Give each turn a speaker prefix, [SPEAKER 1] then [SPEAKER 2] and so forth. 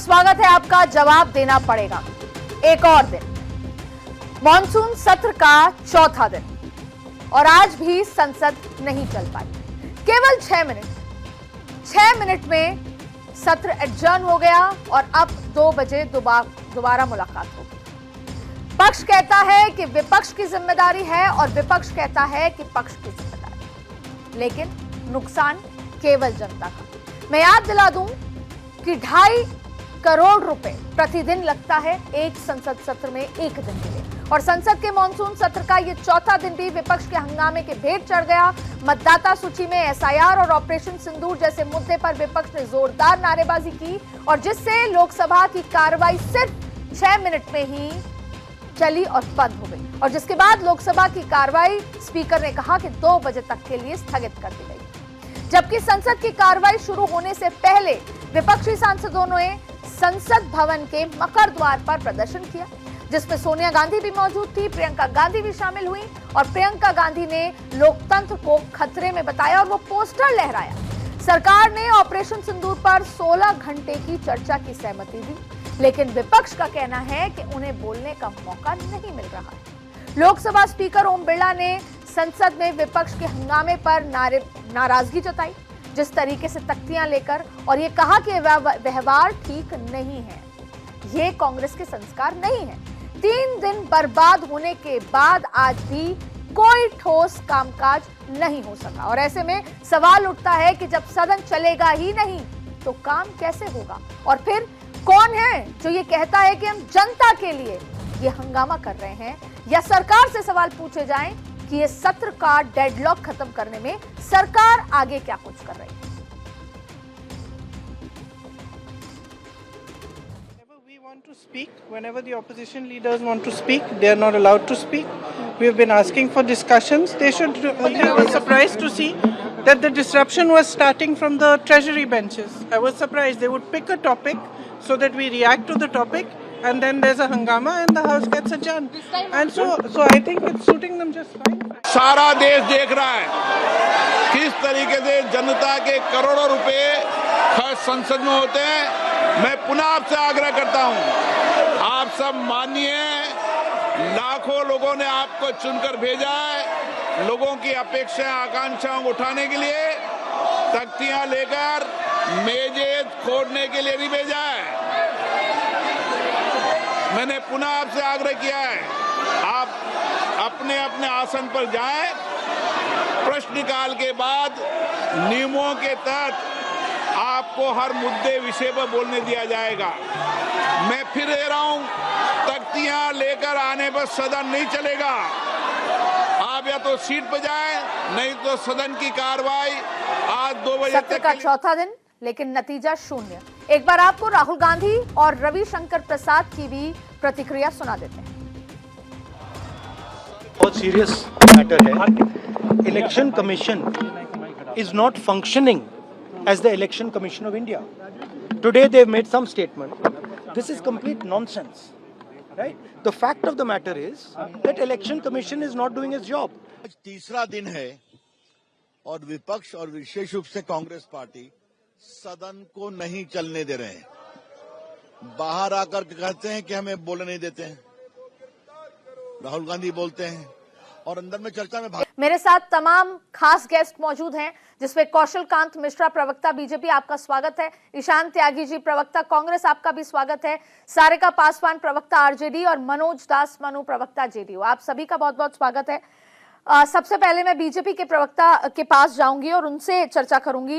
[SPEAKER 1] स्वागत है आपका। जवाब देना पड़ेगा। एक और दिन, मॉनसून सत्र का चौथा दिन, और आज भी संसद नहीं चल पाई। केवल 6 मिनट में सत्र एडजर्न हो गया और अब 2 बजे दोबारा मुलाकात होगी। पक्ष कहता है कि विपक्ष की जिम्मेदारी है और विपक्ष कहता है कि पक्ष की जिम्मेदारी, लेकिन नुकसान केवल जनता का। मैं याद दिला दूं कि 2.5 करोड़ रुपए प्रतिदिन लगता है एक संसद सत्र में, एक दिन के लिए। और संसद के मॉनसून सत्र का ये चौथा दिन भी विपक्ष के हंगामे के भेंट चढ़ गया। मतदाता सूची में एसआईआर और ऑपरेशन सिंदूर जैसे मुद्दे पर विपक्ष ने जोरदार नारेबाजी की, और जिससे लोकसभा की कार्रवाई सिर्फ 6 मिनट में ही चली और बंद हो गई, और जिसके बाद लोकसभा की कार्रवाई स्पीकर ने कहा कि 2 बजे तक के लिए स्थगित कर दी गई। जबकि संसद की कार्रवाई शुरू होने से पहले विपक्षी सांसदों ने संसद भवन के मकर द्वार पर प्रदर्शन किया, जिसमें सोनिया गांधी भी मौजूद थी, प्रियंका गांधी भी शामिल हुई, और प्रियंका गांधी ने लोकतंत्र को खतरे में बताया और वो पोस्टर लहराया। सरकार ने ऑपरेशन सिंदूर पर 16 घंटे की चर्चा की सहमति दी, लेकिन विपक्ष का कहना है कि उन्हें बोलने का मौका नहीं मिल रहा है। लोकसभा स्पीकर ओम बिरला ने संसद में विपक्ष के हंगामे पर नाराजगी जताई, जिस तरीके से तख्तियां लेकर, और ये कहा कि व्यवहार ठीक नहीं है, ये कांग्रेस के संस्कार नहीं है। 3 दिन बर्बाद होने के बाद आज भी कोई ठोस कामकाज नहीं हो सका, और ऐसे में सवाल उठता है कि जब सदन चलेगा ही नहीं तो काम कैसे होगा? और फिर कौन है जो ये कहता है कि हम जनता के लिए ये हंगामा कर रहे हैं? या सरकार से सवाल पूछे जाएं कि ये सत्र का डेडलॉक खत्म करने में सरकार आगे क्या कुछ कर रही है?
[SPEAKER 2] To speak, whenever the opposition leaders want to speak, they are not allowed to speak. We have been asking for discussions. They were surprised to see that the disruption was starting from the treasury benches. I was surprised. They would pick a topic so that we react to the topic, and then there's a hangama and the house gets adjourned. And so I think it's suiting them just fine.
[SPEAKER 3] सारा देश देख रहा है किस तरीके से जनता के करोड़ों रुपए खर्च संसद में होते हैं। मैं पुनः आपसे आग्रह करता हूं, आप सब मानिए, लाखों लोगों ने आपको चुनकर भेजा है, लोगों की अपेक्षाएं आकांक्षाओं को उठाने के लिए, तख्तियां लेकर मेजें खोदने के लिए भी भेजा है। मैंने पुनः आपसे आग्रह किया है, आप अपने अपने आसन पर जाएं, प्रश्नकाल के बाद नियमों के तहत आपको हर मुद्दे विषय पर बोलने दिया जाएगा। मैं फिर कह रहा हूं, तख्तियां लेकर आने पर सदन नहीं चलेगा। आप या तो सीट पर जाएं, नहीं तो सदन की कार्रवाई आज 2 बजे
[SPEAKER 1] सत्र का चौथा दिन, लेकिन नतीजा शून्य। एक बार आपको राहुल गांधी और रविशंकर प्रसाद की भी प्रतिक्रिया सुना देते हैं।
[SPEAKER 4] बहुत सीरियस मैटर है। Election commission is not functioning as the Election Commission of India. Today they have made some statement. This is complete nonsense, right? The fact of the matter is that Election Commission is not doing its job.
[SPEAKER 5] आज तीसरा दिन है और विपक्ष और विशेष रूप से Congress party सदन को नहीं चलने दे रहे हैं। बाहर आकर कहते हैं कि हमें बोलने नहीं देते हैं। राहुल गांधी बोलते हैं और अंदर में चर्चा में
[SPEAKER 1] मेरे साथ तमाम खास गेस्ट मौजूद हैं, जिसमें कौशल कांत मिश्रा, प्रवक्ता बीजेपी, आपका स्वागत है। ईशान त्यागी जी, प्रवक्ता कांग्रेस, आपका भी स्वागत है। सारिका पासवान, प्रवक्ता आरजेडी, और मनोज दास मनु, प्रवक्ता जेडीयू, आप सभी का बहुत बहुत स्वागत है। सबसे पहले मैं बीजेपी के प्रवक्ता के पास जाऊंगी और उनसे चर्चा करूंगी।